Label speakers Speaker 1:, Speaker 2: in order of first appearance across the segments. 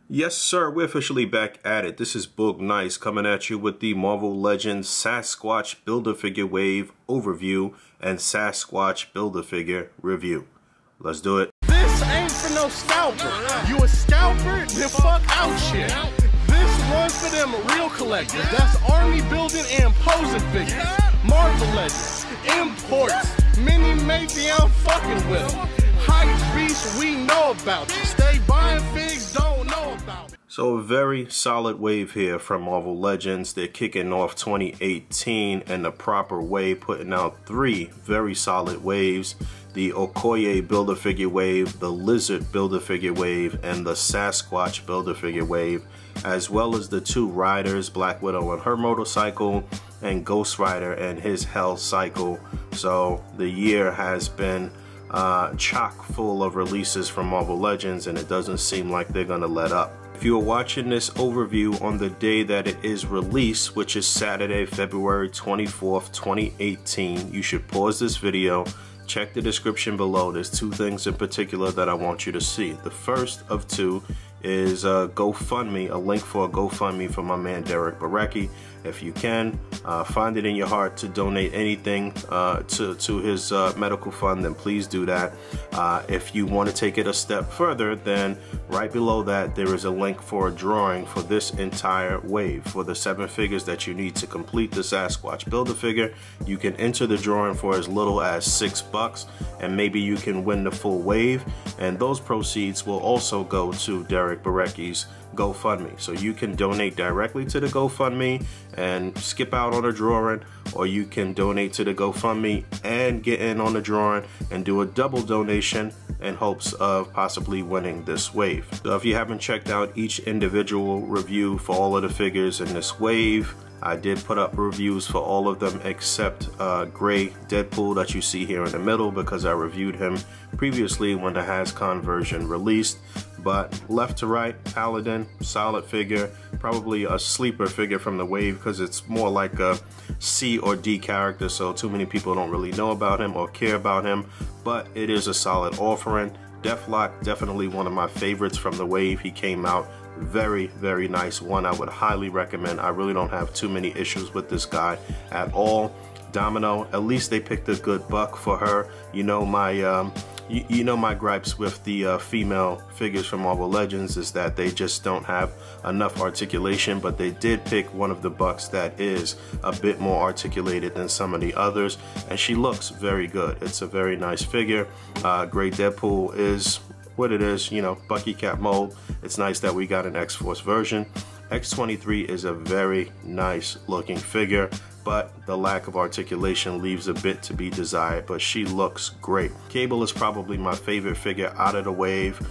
Speaker 1: Yes, sir, we're officially back at it. This is Boog Nice coming at you with the Marvel Legends Sasquatch Build-A-Figure Wave overview and Sasquatch Build-A-Figure review. Let's do it.
Speaker 2: This ain't for no scalper. You a scalper? Then fuck out shit. This one's for them real collectors. That's army building and posing figures. Marvel Legends, imports, mini matey, I'm fucking with them. Hype beast, we know about you. Stay buying figs, don't know about it.
Speaker 1: So a very solid wave here from Marvel Legends. They're kicking off 2018 in the proper way, putting out 3 very solid waves. The Okoye Build-A-Figure Wave, the Lizard Build-A-Figure Wave, and the Sasquatch Build-A-Figure Wave, as well as the 2 riders, Black Widow and her motorcycle, and Ghost Rider and his Hell Cycle. So the year has been chock full of releases from Marvel Legends, and it doesn't seem like they're gonna let up. If you are watching this overview on the day that it is released, which is Saturday, February 24th, 2018, you should pause this video, check the description below. There's 2 things in particular that I want you to see. The first of 2 is GoFundMe, a link for a GoFundMe for my man Derek Barecki. If you can, find it in your heart to donate anything to his medical fund, then please do that. If you want to take it a step further, then right below that there is a link for a drawing for this entire wave. For the 7 figures that you need to complete the Sasquatch Build-A-Figure, you can enter the drawing for as little as $6, and maybe you can win the full wave, and those proceeds will also go to Derek Barecki's GoFundMe. So you can donate directly to the GoFundMe and skip out on a drawing, or you can donate to the GoFundMe and get in on the drawing and do a double donation in hopes of possibly winning this wave. So if you haven't checked out each individual review for all of the figures in this wave, I did put up reviews for all of them except Gray Deadpool that you see here in the middle, because I reviewed him previously when the HasCon version released. But left to right, Paladin, solid figure, probably a sleeper figure from the wave because it's more like a C or D character, so too many people don't really know about him or care about him, but it is a solid offering. Deathlock, definitely one of my favorites from the wave. He came out very, very nice. One I would highly recommend. I really don't have too many issues with this guy at all. Domino, at least they picked a good buck for her. You know my you know my gripes with the female figures from Marvel Legends is that they just don't have enough articulation, but they did pick one of the bucks that is a bit more articulated than some of the others, and she looks very good. It's a very nice figure. Gray Deadpool is what it is, you know, Bucky Cap mold. It's nice that we got an X-Force version. X-23 is a very nice looking figure, but the lack of articulation leaves a bit to be desired, but she looks great. Cable is probably my favorite figure out of the wave.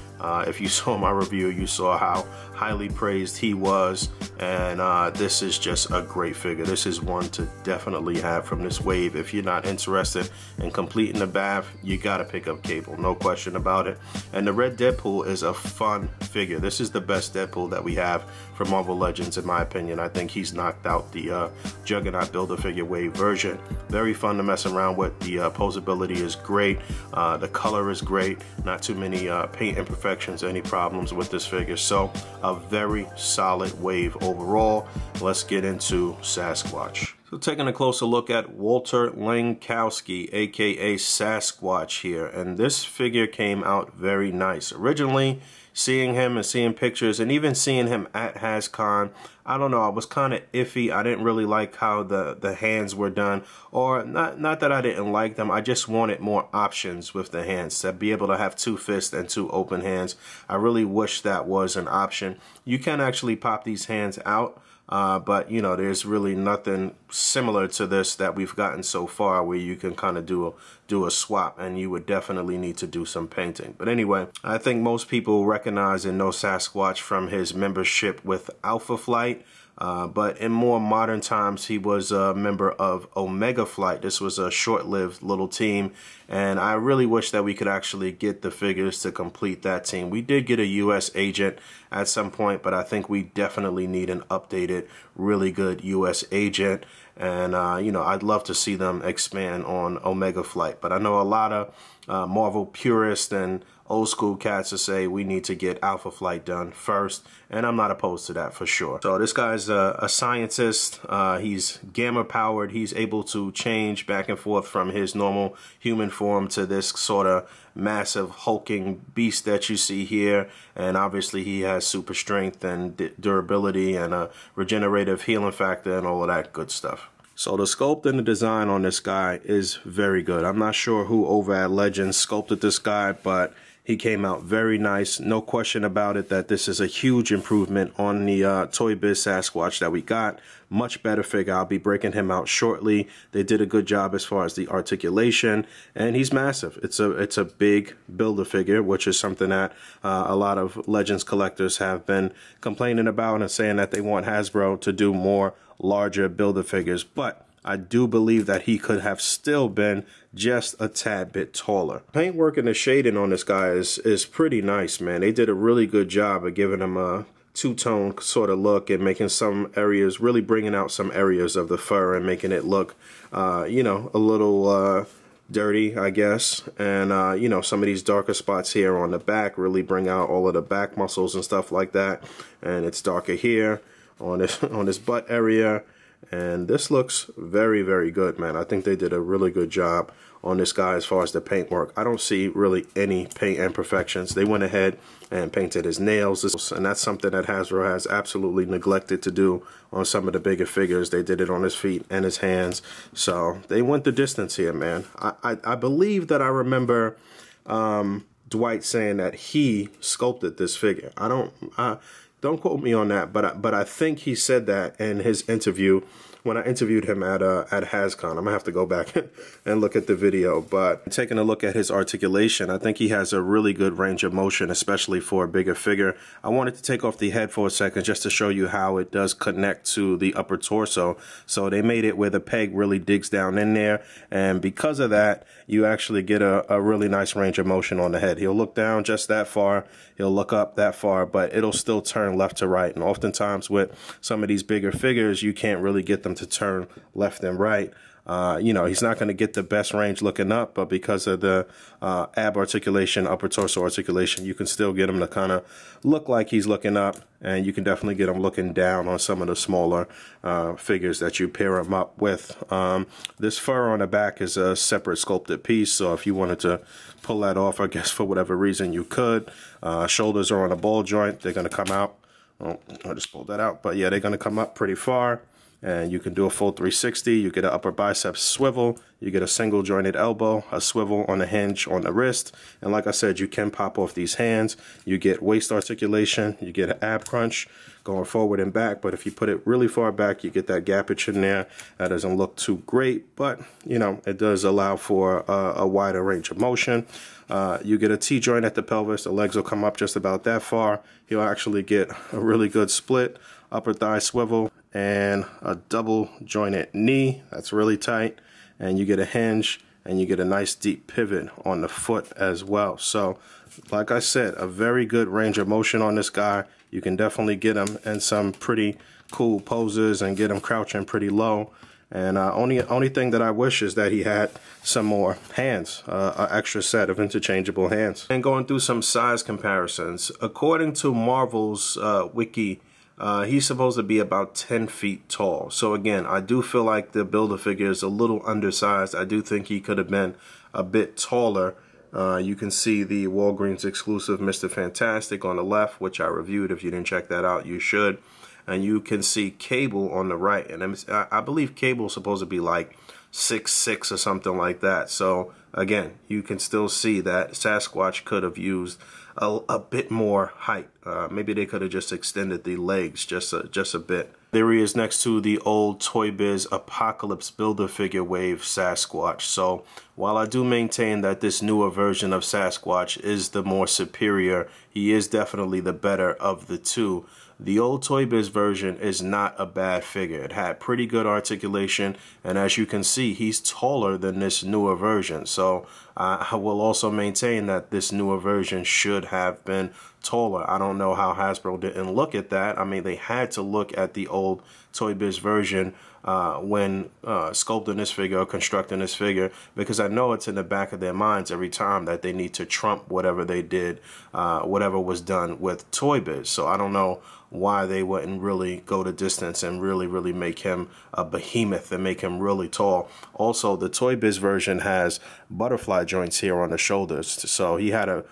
Speaker 1: If you saw my review, you saw how highly praised he was, and this is just a great figure. This is one to definitely have from this wave. If you're not interested in completing the BAF, you gotta pick up Cable, no question about it. And the Red Deadpool is a fun figure. This is the best Deadpool that we have from Marvel Legends, in my opinion. I think he's knocked out the Juggernaut Build-A-Figure Wave version. Very fun to mess around with. The posability is great. The color is great. Not too many paint imperfections, any problems with this figure. So a very solid wave overall. Let's get into Sasquatch. So taking a closer look at Walter Lankowski, aka Sasquatch here, and this figure came out very nice. Originally, seeing him and seeing pictures and even seeing him at HasCon, I don't know, I was kind of iffy. I didn't really like how the hands were done, or not that I didn't like them, I just wanted more options with the hands, to be able to have 2 fists and 2 open hands. I really wish that was an option. You can actually pop these hands out, but you know, there's really nothing similar to this that we've gotten so far where you can kind of do a swap, and you would definitely need to do some painting. But anyway, I think most people recognize and know Sasquatch from his membership with Alpha Flight. But in more modern times, he was a member of Omega Flight. This was a short-lived little team, and I really wish that we could actually get the figures to complete that team. We did get a US agent at some point, but I think we definitely need an updated, really good US agent. And you know, I'd love to see them expand on Omega Flight, but I know a lot of Marvel purist and old school cats to say we need to get Alpha Flight done first, and I'm not opposed to that for sure. So this guy's a scientist. He's gamma powered. He's able to change back and forth from his normal human form to this sort of massive hulking beast that you see here, and obviously he has super strength and durability and a regenerative healing factor and all of that good stuff. So the sculpt and the design on this guy is very good. I'm not sure who over at Legends sculpted this guy, but he came out very nice. No question about it that this is a huge improvement on the Toy Biz Sasquatch that we got. Much better figure. I'll be breaking him out shortly. They did a good job as far as the articulation, and he's massive. It's a big Build-A-Figure, which is something that a lot of Legends collectors have been complaining about and saying that they want Hasbro to do more larger Build-A-Figures. But I do believe that he could have still been just a tad bit taller. Paintwork and the shading on this guy is pretty nice, man. They did a really good job of giving him a two-tone sort of look and making some areas, really bringing out some areas of the fur and making it look, you know, a little dirty, I guess. And, you know, some of these darker spots here on the back really bring out all of the back muscles and stuff like that. And it's darker here on this butt area. And this looks very, very good, man. I think they did a really good job on this guy as far as the paint work. I don't see really any paint imperfections. They went ahead and painted his nails, and that's something that Hasbro has absolutely neglected to do on some of the bigger figures. They did it on his feet and his hands. So they went the distance here, man. I believe that I remember Dwight saying that he sculpted this figure. Don't quote me on that, but I think he said that in his interview when I interviewed him at HasCon. I'm gonna have to go back and look at the video, but taking a look at his articulation, I think he has a really good range of motion, especially for a bigger figure. I wanted to take off the head for a second just to show you how it does connect to the upper torso. So they made it where the peg really digs down in there, and because of that, you actually get a really nice range of motion on the head. He'll look down just that far, he'll look up that far, but it'll still turn left to right. And oftentimes with some of these bigger figures, you can't really get them to turn left and right. You know, he's not going to get the best range looking up, but because of the ab articulation, upper torso articulation, you can still get him to kind of look like he's looking up, and you can definitely get him looking down on some of the smaller figures that you pair him up with. This fur on the back is a separate sculpted piece, so if you wanted to pull that off, I guess for whatever reason you could. Shoulders are on a ball joint. They're going to come out. Oh, I just pulled that out, but yeah, they're going to come up pretty far. And you can do a full 360. You get an upper bicep swivel. You get a single jointed elbow, a swivel on the hinge on the wrist. And like I said, you can pop off these hands. You get waist articulation. You get an ab crunch going forward and back. But if you put it really far back, you get that gappage in there. That doesn't look too great, but you know, it does allow for a wider range of motion. You get a T-joint at the pelvis. The legs will come up just about that far. You'll actually get a really good split, upper thigh swivel, and a double jointed knee. That's really tight. And you get a hinge, and you get a nice deep pivot on the foot as well. So, like I said, a very good range of motion on this guy. You can definitely get him in some pretty cool poses and get him crouching pretty low. And only thing that I wish is that he had some more hands, an extra set of interchangeable hands. And going through some size comparisons, according to Marvel's wiki, he's supposed to be about 10 feet tall. So again, I do feel like the Build-A-Figure is a little undersized. I do think he could have been a bit taller. You can see the Walgreens exclusive Mr. Fantastic on the left, which I reviewed. If you didn't check that out, you should. And you can see Cable on the right. And I believe Cable is supposed to be like 6'6" or something like that. So again, you can still see that Sasquatch could have used a bit more height. Maybe they could have just extended the legs just a bit. There he is next to the old Toy Biz Apocalypse Build-A-Figure Wave Sasquatch. So while I do maintain that this newer version of Sasquatch is the more superior, he is definitely the better of the two. The old Toy Biz version is not a bad figure. It had pretty good articulation, and as you can see, he's taller than this newer version. So I will also maintain that this newer version should have been taller. I don't know how Hasbro didn't look at that. I mean, they had to look at the old Toy Biz version when sculpting this figure or constructing this figure, because I know it's in the back of their minds every time that they need to trump whatever they did, whatever was done with Toy Biz. So I don't know why they wouldn't really go the distance and really make him a behemoth and make him really tall. Also, the Toy Biz version has butterfly joints here on the shoulders, so he had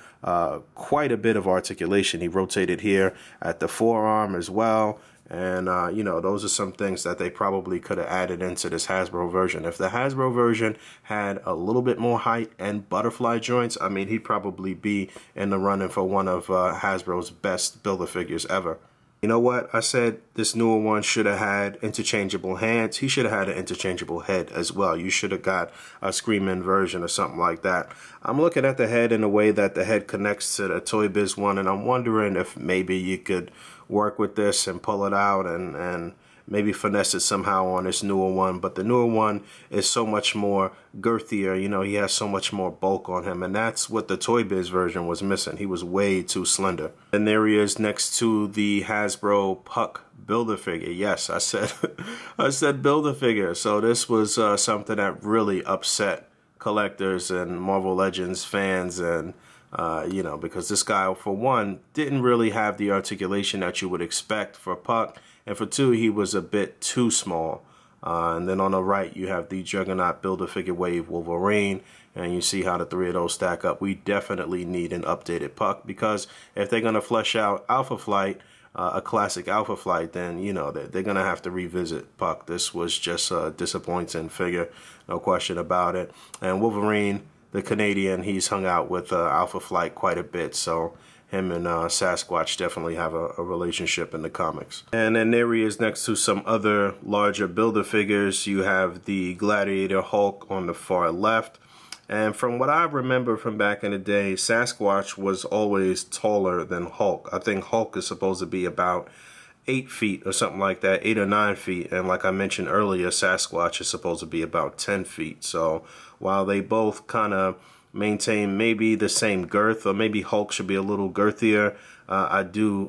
Speaker 1: quite a bit of articulation. He rotated here at the forearm as well. And, you know, those are some things that they probably could have added into this Hasbro version. If the Hasbro version had a little bit more height and butterfly joints, I mean, he'd probably be in the running for one of Hasbro's best Build-A-Figures ever. You know what? I said this newer one should have had interchangeable hands. He should have had an interchangeable head as well. You should have got a Screamin' version or something like that. I'm looking at the head in the way that the head connects to the Toy Biz one, and I'm wondering if maybe you could work with this and pull it out and maybe finesse it somehow on this newer one. But the newer one is so much more girthier, you know, he has so much more bulk on him, and that's what the Toy Biz version was missing. He was way too slender. And there he is next to the Hasbro Puck Build-A-Figure. Yes, I said I said Build-A-Figure. So this was something that really upset collectors and Marvel Legends fans, and you know, because this guy, for one, didn't really have the articulation that you would expect for Puck, and for two, he was a bit too small. And then on the right, you have the Juggernaut Build-A-Figure Wave Wolverine, and you see how the three of those stack up. We definitely need an updated Puck, because if they're going to flesh out Alpha Flight, a classic Alpha Flight, then, you know, they're going to have to revisit Puck. This was just a disappointing figure, no question about it. And Wolverine, the Canadian, he's hung out with Alpha Flight quite a bit, so him and Sasquatch definitely have a relationship in the comics. And then there he is next to some other larger Build-A-Figures. You have the Gladiator Hulk on the far left. And from what I remember from back in the day, Sasquatch was always taller than Hulk. I think Hulk is supposed to be about 8 feet or something like that, 8 or 9 feet. And like I mentioned earlier, Sasquatch is supposed to be about 10 feet. So while they both kind of maintain maybe the same girth, or maybe Hulk should be a little girthier, I do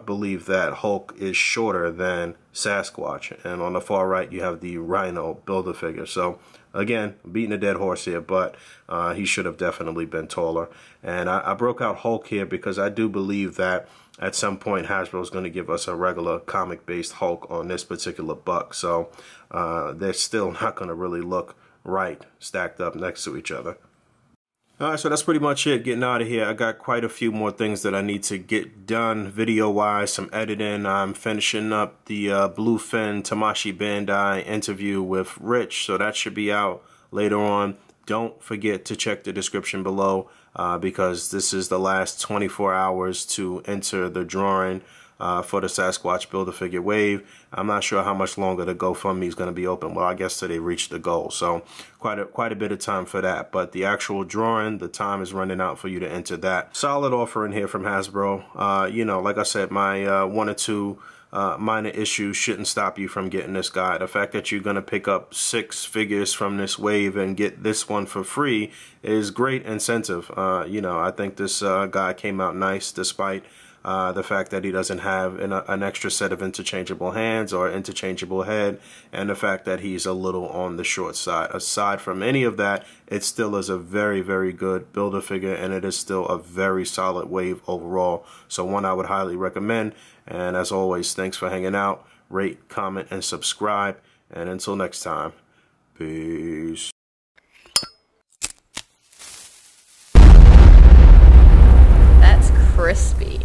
Speaker 1: believe that Hulk is shorter than Sasquatch. And on the far right, you have the Rhino Build-A-Figure. So again, beating a dead horse here, but he should have definitely been taller. And I broke out Hulk here because I do believe that at some point Hasbro is going to give us a regular comic-based Hulk on this particular buck. So they're still not going to really look right stacked up next to each other. Alright, so that's pretty much it. Getting out of here. I got quite a few more things that I need to get done video-wise, some editing. I'm finishing up the Bluefin Tamashii Bandai interview with Rich, so that should be out later on. Don't forget to check the description below because this is the last 24 hours to enter the drawing for the Sasquatch Build-A-Figure Wave. I'm not sure how much longer the GoFundMe is going to be open. Well, I guess till they reach the goal. So quite a bit of time for that. But the actual drawing, the time is running out for you to enter that. Solid offering here from Hasbro. You know, like I said, my 1 or 2 minor issues shouldn't stop you from getting this guy. The fact that you're going to pick up 6 figures from this wave and get this one for free is great incentive. You know, I think this guy came out nice despite the fact that he doesn't have an extra set of interchangeable hands or interchangeable head, and the fact that he's a little on the short side. Aside from any of that, it still is a very good Build-A-Figure, and it is still a very solid wave overall. So one I would highly recommend. And as always, thanks for hanging out. Rate, comment, and subscribe. And until next time, peace.
Speaker 3: That's crispy.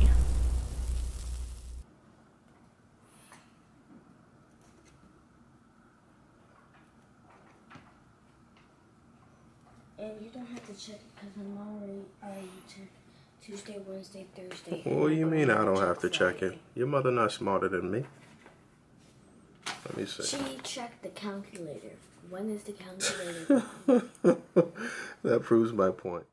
Speaker 4: And you don't have to check because I'm already check Tuesday, Wednesday, Thursday.
Speaker 1: What do you mean I don't have to check it? Your mother not smarter than me. Let me see.
Speaker 4: She checked the calculator. When is the calculator?
Speaker 1: That proves my point.